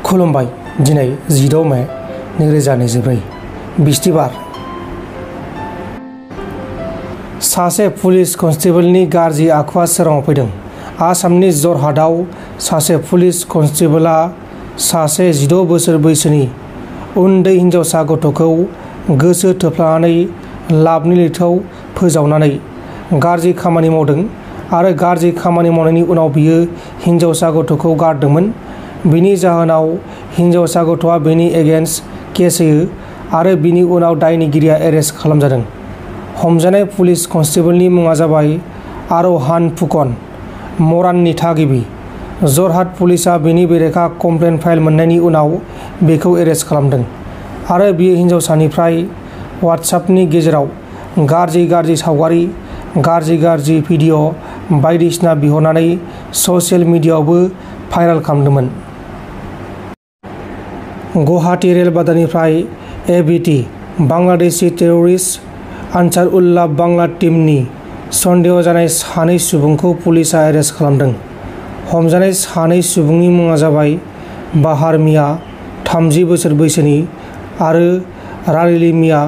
खुलुमबाय दिनै 16 मे 2024 बिस्थिबार सासे पुलिस कन्स्टेबलनि गाज्रि आखुआ सोराङाव फैदों। आसामनि जरहाटआव सासे पुलिस कन्स्टेबलआ सासे 16 बोसोर बैसोनि उन्दै हिनजावसा गथ'खौ गोसो थोफ्लानानै लाबनि लैथोआव फोजावनानै गाज्रि खामानि मावदों आरो गाज्रि खामानि मावनायनि उनाव बियो हिनजावसा गथ'खौ गारदोंमोन। बिनि जाहोनाव हिनजावसा गथ'आ बेनि एगेन्स्ट केस होयो आरो बिनि उनाव दायनिगिरिया एरेस्ट खालामजादों। हमजानाय पुलिस कन्स्टेबलनि मुङा जाबाय आर'हान फुकन, मराननि थागिबि। जरहाट पुलिसआ बेनि बेरेखा कमप्लेन फाइल मोननायनि उनाव बेखौ एरेस्ट खालामदों आरो बियो हिनजावसानिफ्राय वाट्सएपनि गेजेराव गाज्रि सावगारि, गाज्रि भिडिअ बायदिसिना बिहरनानै ससियेल मिडियाआवबो भाइरेल खालामदोंमोन। गुवाहाटी रेल बाजारनिफ्राय एबिटि बांलादेशी टेररिस्ट आनसारुल्लाह बांला टीमनि सन्देह जानाय सानै सुबुंखौ पुलिसआ एरेस्ट खालामदों। हमजानाय सानै सुबुंनि मुङा जाबाय बाहार मिया 30 बोसोर बैसोनि आरो रारिली मिया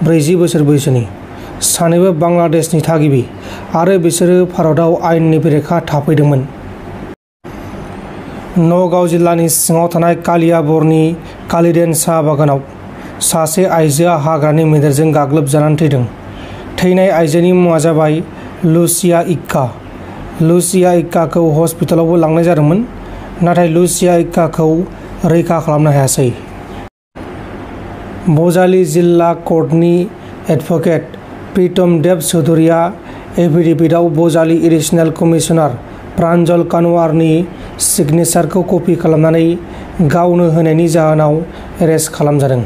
40 बोसोर बैसोनि। सानैबो बांलादेशनि थागिबि आरो बिसोरो भारतआव आयेननि बेरेखा थाफैदोंमोन। नगाव जिल्लानि सिङाव थानाय कालियाबरनि कालिदेन साहा बागानाव सासे आइजोआ हाग्रानि मैदेरजों गाग्लोबजानानै थैदों। थैनाय आइजोनि मुङा जाबाय लुसिया इक्का। लुसिया इक्काखौ हस्पिटालावबो लांनाय जादोंमोन, नाथाय लुसिया इक्काखौ रैखा खालामनो हायासै। बजालि जिल्ला कर्टनि एडभोकेट प्रीतम देव चौधुरीआ एफिडेभिटआव बजालि एडिशनेल कमिशनार प्रान्जल कानवारनि सिगनेचारखौ कपि खालामनानै गावनो होनायनि जाहोनाव एरेस्ट खालामजादों।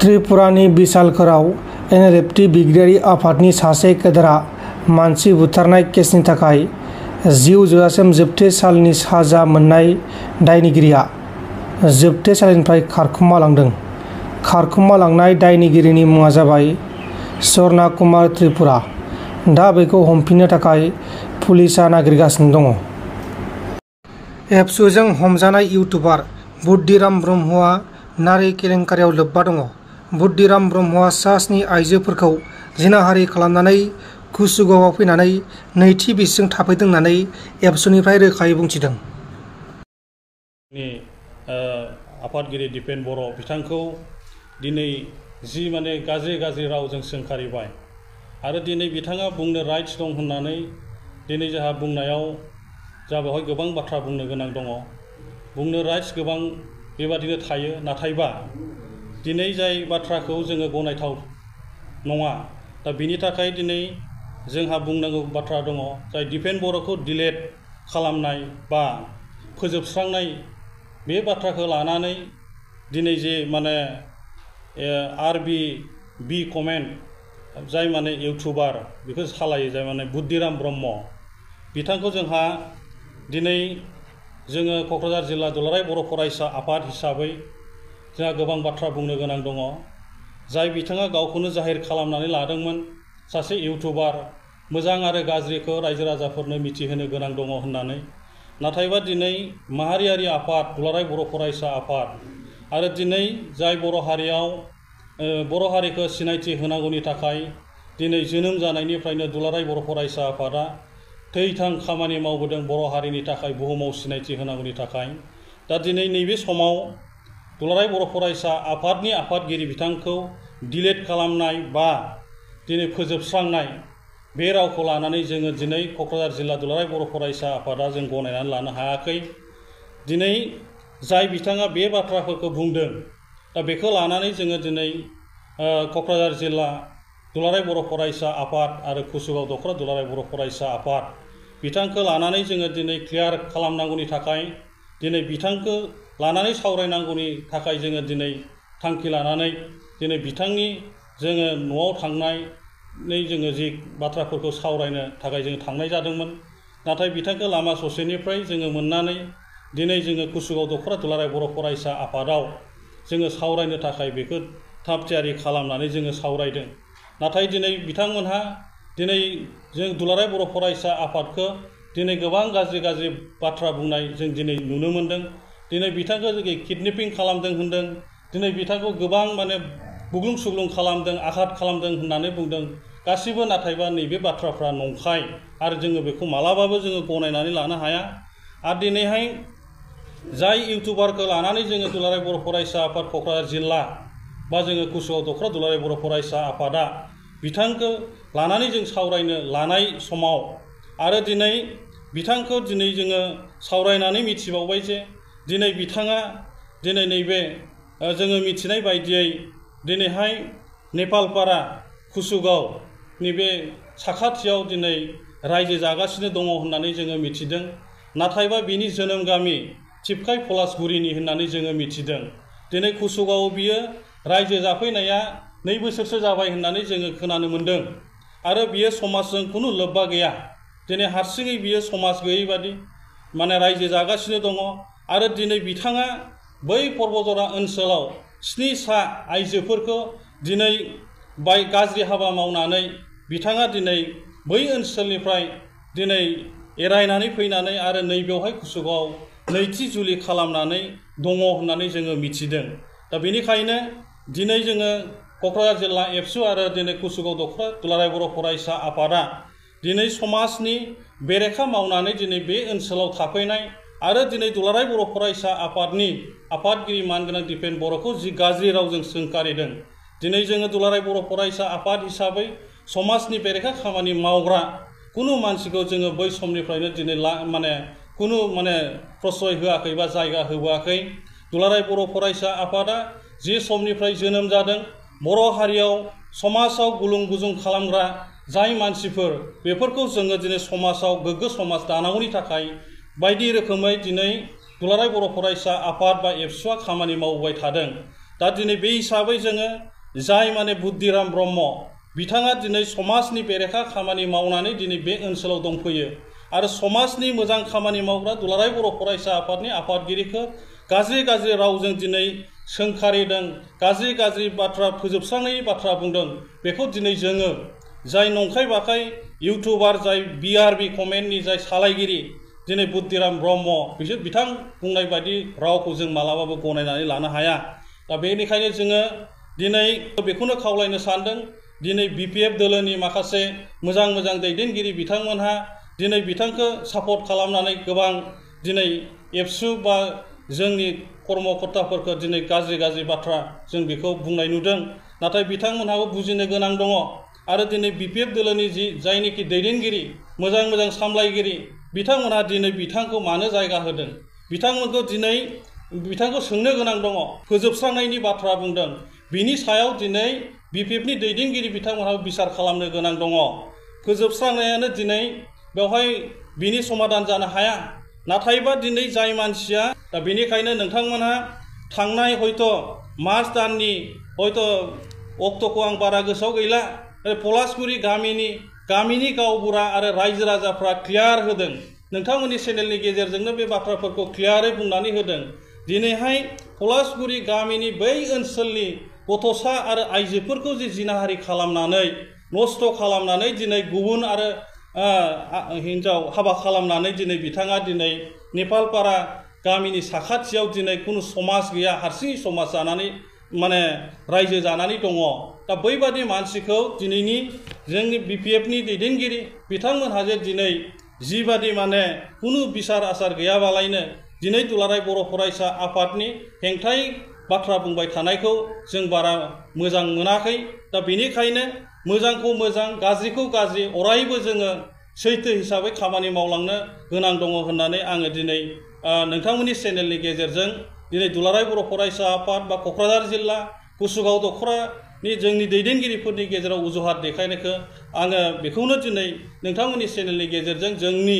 त्रिपुरानि बिशालकराव एनएलएफटि बिग्रायारि आफादनि सासे केडारआ मानसि बुथारनाय केसनि थाखाय जिउ जोबजासिम जोबथेसालिनि साजा मोननाय दायनिगिरिया जोबथेसालिनिफ्राय खारखोमा लांदों। खारखोमा लांनाय दायनिगिरिनि मुङा जाबाय स्वर्णा कुमार त्रिपुरा। दा बेखौ हमफिननो थाखाय पुलिसआ नागिरगासिनो दङ। एबसुजों हमजानाय इउटुबार बुद्धिराम ब्रह्मआ नारी केलेंकारियाव लोब्बा दङ। बुद्धिराम ब्रह्मआ सा 7 आइजोफोरखौ जिनाहारि खालामनानै कुसुगावआव फैनानै नैथि बिसिजों थाफैदों होननानै एबसुनिफ्राय रोखायै बुंथिदों। आफादगिरि दिपेन बर' बिथांखौ दिनै जि गाज्रि रावजों सोंखारिबाय आरो दिनै बिथाङा बुंनो राइट्स दं होननानै दिनै जोंहा बुंनायाव बेवहाय गोबां बाथ्रा बुंनो गोनां दङ। बुंनो राइट्स गोबां बेबादिनो थायो, नाथायबा दिनै जाय बाथ्राखौ जोङो गनायथाव नङा, दा बिनि थाखाय दिनै जोंहा बुंनांगौ बाथ्रा दङ। जाय दिपेन बर'खौ डिलेट खालामनाय बा फोजोबस्रांनाय बे बाथ्राखौ लानानै दिनै जे आरबि कमेन्ट जाय इउटुबार बेखौ सालायो, जाय बुद्धिराम ब्रह्म बिथांखौ जोंहा दिनै जोङो क'क्राझार जिल्ला दुलाराय बर' फरायसा आफाद हिसाबै जोंहा गोबां बाथ्रा बुंनो गोनां दङ। जाय बिथाङा गावखौनो जाहिर खालामनानै लादोंमोन सासे इउटुबार, मोजां आरो गाज्रिखौ रायजो राजाफोरनो मिथिहोनो गोनां दङ होननानै, नाथायबा दिनै माहारियारि आफाद दुलाराय बर' फरायसा आफाद आरो दिनै जाय बर' हारियाव बर' हारिखौ सिनायथि होनांगौनि थाखाय दिनै जोनोम जानायनिफ्रायनो दुलाराय बर' फरायसा आफादा थैथां खामानि मावबोदों बर' हारिनि थाखाय, बुहुमाव सिनायथि होनांगौनि थाखाय। दा दिनै नैबे समाव दुलाराय बर' फरायसा आफादनि आफादगिरि बिथांखौ डिलेट खालामनाय बा दिनै फोजोबस्रांनाय बे रावखौ लानानै जोङो दिनै क'क्राझार जिल्ला दुलाराय बर' फरायसा आफादा जों गनायनानै लानो हायाखै। दिनै जाय बिथाङा बे बाथ्राफोरखौ बुंदों, दा बेखौ लानानै जोङो दिनै क'क्राझार जिल्ला दुलाराय बर' फरायसा आफाद आरो कुसुगाव दख'रा दुलाराय बर' फरायसा आफाद बिथांखौ लानानै जोङो दिनै क्लियार खालामनांगौनि थाखाय, दिनै बिथांखौ लानानै सावरायनांगौनि थाखाय जोङो दिनै थांखि लानानै दिनै बिथांनि जोङो न'आव थांनानै जोङो जि बाथ्राफोरखौ सावरायनो थाखाय जोङो थांनाय जादोंमोन। नाथाय बिथांखौ लामा ससेनिफ्राय जोङो मोननानै दिनै जोङो कुसुगाव दख'रा दुलाराय बर' फरायसा आफादाव जोङो सावरायनो थाखाय बेखौ थाब थियारि खालामनानै जोङो सावरायदों। नाथाय दिनै बिथांमोनहा दिनै जों दुलाराय बर' फरायसा आफादखौ दिनै गोबां गाज्रि गाज्रि बाथ्रा बुंनाय जों दिनै नुनो मोन्दों। दिनै बिथांखौ किडनेपिं खालामदों होन्दों, दिनै बिथांखौ गोबां माने बुग्लुं सुग्लुं खालामदों, आघात खालामदों होननानै बुंदों। गासिबो नाथायबा नैबे बाथ्राफ्रा नंखाय आरो जोङो बेखौ मालाबाबो जोङो गनायनानै लानो हाया। आरो दिनैहाय जाय इउटुबारखौ लानानै जोङो दुलाराय बर' फरायसा आफाद क'क्राझार जिल्ला बा जोङो कुसुगाव दख'रा दुलाराय बर' फरायसा आफादा बिथांखौ लानानै जों सावरायनो लानाय समाव आरो दिनै बिथांखौ दिनै जोङो सावरायनानै मिथिबावबाय जे दिनै बिथाङा दिनै नैबे जोङो मिथिनाय बायदियै दिनैहाय नेपालपारा कुसुगाव नैबे साखाथियाव दिनै रायजो जागासिनो दङ होननानै जोङो मिथिदों। नाथायबा बिनि जोनोम गामि थिपकाइ पलासगुरिनि होननानै जोङो मिथिदों। दिनै कुसुगाव बियो रायजो जाफैनाया 2 बोसोरसो जाबाय होननानै जोङो खोनानो मोन्दों आरो बियो समाजजों खुनु लोब्बा गैया। दिनै हारसिङै बियो समाज गैयै बादि माने रायजो जागासिनो दङ आरो दिनै बिथाङा बै पर्बतजरा ओनसोलाव 7 आइजोफोरखौ दिनै गाज्रि हाबा मावनानै बिथाङा दिनै बै ओनसोलनिफ्राय दिनै एरायनानै फैनानै आरो नैबेवहाय कुसुगाव नैथि जुलि खालामनानै दङ होननानै जोङो मिथिदों। दा बेनिखायनो दिनै जोङो क'क्राझार जिल्ला एबसु आरो दिनै कुसुगाव दख'रा दुलाराय बर' फरायसा आफादा दिनै समाजनि बेरेखा मावनानै दिनै बे ओनसोलाव थाफैनाय आरो दिनै दुलाराय बर' फरायसा आफादनि आफादगिरि मानगोनां दिपेन बर'खौ जि गाज्रि रावजों सोंखारिदों। दिनै जोङो दुलाराय बर' फरायसा आफाद हिसाबै समाजनि बेरेखा खामानि मावग्रा कुनु मानसिखौ जोङो बै समनिफ्रायनो दिनै माने कुनु माने प्रश्रय होआखै बा जायगा होबोआखै। दुलाराय बर' फरायसा आफादा जे समनिफ्राय जोनोम जादों बर' हारियाव समाजाव गुलुं गुजुं खालामग्रा जाय मानसिफोर बेफोरखौ जोङो दिनै समाजाव गोग्गो समाज दानांगौनि थाखाय बायदि रोखोमै दिनै दुलाराय बर' फरायसा आफाद बा एबसुआ खामानि मावबाय थादों। दा दिनै बे हिसाबै जोङो जाय माने बुद्धिराम ब्रह्म बिथाङा दिनै समाजनि बेरेखा खामानि मावनानै दिनै बे ओनसोलाव दंफैयो आरो समाजनि मोजां खामानि मावग्रा दुलाराय बर' फरायसा आफादनि आफादगिरिखौ गाज्रि गाज्रि रावजों दिनै सोंखारिदों, गाज्रि गाज्रि बाथ्रा फोजोबस्रांनायनि बाथ्रा बुंदों। बेखौ दिनै जोङो जाय नंखाय बाखाय इउटुबार जाय BRB कमेन्टनि जाय सालायगिरि दिनै बुद्धिराम ब्रह्म बिथां बुंनाय बायदि रावखौ जों मालाबाबो गनायनानै लानो हाया। दा बेनिखायनो जोङो दिनै बेखौनो खावलायनो सानदों। दिनै BPF दोलोनि माखासे मोजां मोजां दैदेनगिरि बिथांमोनहा दिनै बिथांखौ सापर्ट खालामनानै गोबां दिनै एबसु बा जोंनि कर्मकर्ताफोरखौ दिनै गाज्रि गाज्रि बाथ्रा जों बेखौ बुंनाय नुदों। नाथाय बिथांमोनहाबो बुजिनो गोनां दङ आरो दिनै BPF दोलोनि जायनोखि दैदेनगिरि मोजां मोजां सामलायगिरि बिथांमोनहा दिनै बिथांखौ मानो जायगा होदों, बिथांमोनखौ दिनै बिथांखौ सोंनो गोनां दङ। फोजोबस्रांनायनि बाथ्रा बुंदों, बिनि सायाव दिनै BPFनि दैदेनगिरि बिथांमोनहा बिसार खालामनो गोनां दङ। फोजोबस्रांनायानो दिनै बेवहाय बिनि समाधान जानो हाया। नाथायबा दिनै जाय मानसिया दा बेनिखायनो नोंथांमोनहा थांनाय हयथ' मार्च दाननि हयथ' अक्ट'खौ आं बारा गोसोआव गैला, पलासगुरि गामिनि गावबुरा आरो रायजो राजाफ्रा क्लियार होदों। नोंथांमोननि चेनेलनि गेजेरजोंनो बे बाथ्राफोरखौ क्लियारै बुंनानै होदों। दिनैहाय पलासगुरि गामिनि बै ओनसोलनि गथ'सा आरो आइजोफोरखौ जे जिनाहारि खालामनानै नस्थ' खालामनानै दिनै गुबुन आरो हिन्जाव हाबा खालामनानै दिनै बिथाङा दिनै नेपालपारा गामिनि साखाथियाव दिनै खुनु समाज गैया, हारसिङै समाज जानानै माने रायजो जानानै दङ। दा बैबादि मानसिखौ दिनैनि जोंनि BPFनि दैदेनगिरि बिथांमोनहा जे दिनै जिबादि माने खुनु बिसार आसार गैयाबालायनो दिनै दुलाराय बर' फरायसा आफादनि हेंथायै बाथ्रा बुंबाय थानायखौ जों बारा मोजां मोनाखै। दा बेनिखायनो मोजांखौ मोजां गाज्रिखौ गाज्रि अरायबो जोङो सैथो हिसाबै खामानि मावलांनो गोनां दङ होननानै आङो दिनै नोंथांमोननि चेनेलनि गेजेरजों दिनै दुलाराय बर' फरायसा आफाद बा क'क्राझार जिल्ला कुसुगाव दख'रानि जोंनि दैदेनगिरिफोरनि गेजेराव अजुहात देखायनायखौ आङो बेखौनो दिनै नोंथांमोननि चेनेलनि गेजेरजों जोंनि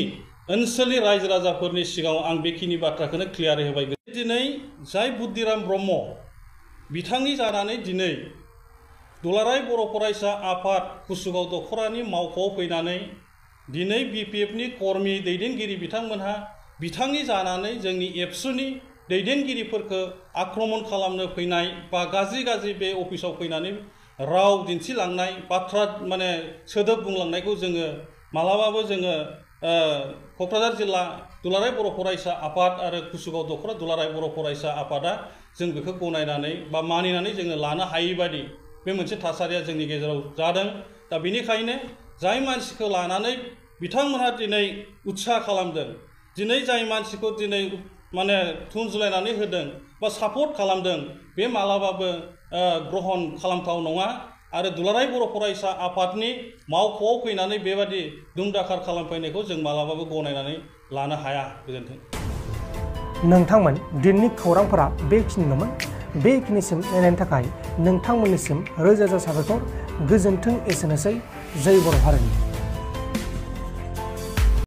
ओनसोलनि रायजो राजाफोरनि सिगाङाव आं बेखिनि बाथ्राखौनो क्लियारै होबाय। दिनै जाय बुद्धिराम ब्रह्म बिथांनि जानानै दिनै दुलाराय बर' फरायसा आफाद कुसुगाव दख'रानि मावख'आव फैनानै दिनै BPFनि कर्मि दैदेनगिरि बिथांमोनहा बिथांनि जानानै जोंनि एबसुनि दैदेनगिरिफोरखौ आक्रमन खालामनो फैनाय बा गाज्रि गाज्रि बे अफिसाव फैनानै राव दिन्थिलांनाय बाथ्रा माने सोदोब बुंलांनायखौ जोङो मालाबाबो जोङो क'क्राझार जिल्ला दुलाराय बर' फरायसा आफाद आरो कुसुगाव दख'रा दुलाराय बर' फरायसा आफादा जों बेखौ गनायनानै बा मानिनानै जोङो लानो हायै बादि बे मोनसे थासारिया जोंनि गेजेराव जादों। दा बेनिखायनो जाय मानसिखौ लानानै बिथांमोनहा दिनै उत्साह खालामदों, दिनै जाय मानसिखौ दिनै माने थुनजुलायनानै होदों बा सापर्ट खालामदों, बे मालाबाबो ग्रहन खालामथाव नङा आरो दुलाराय बर' फरायसा आफादनि मावख'आव फैनानै बेबादि दुमदाखार खालामफैनायखौ जों मालाबाबो गनायनानै लानो हाया। गोजोन्थों। नोंथांमोन दिनैनि खौरांफोरा बेखिनिल'मोन। बेखिनिसिम नायनायनि थाखाय नोंथांमोननिसिम रोजा रोजा साबायखर। गोजोन्थों। एसेनोसै। जय बर' हारिनि।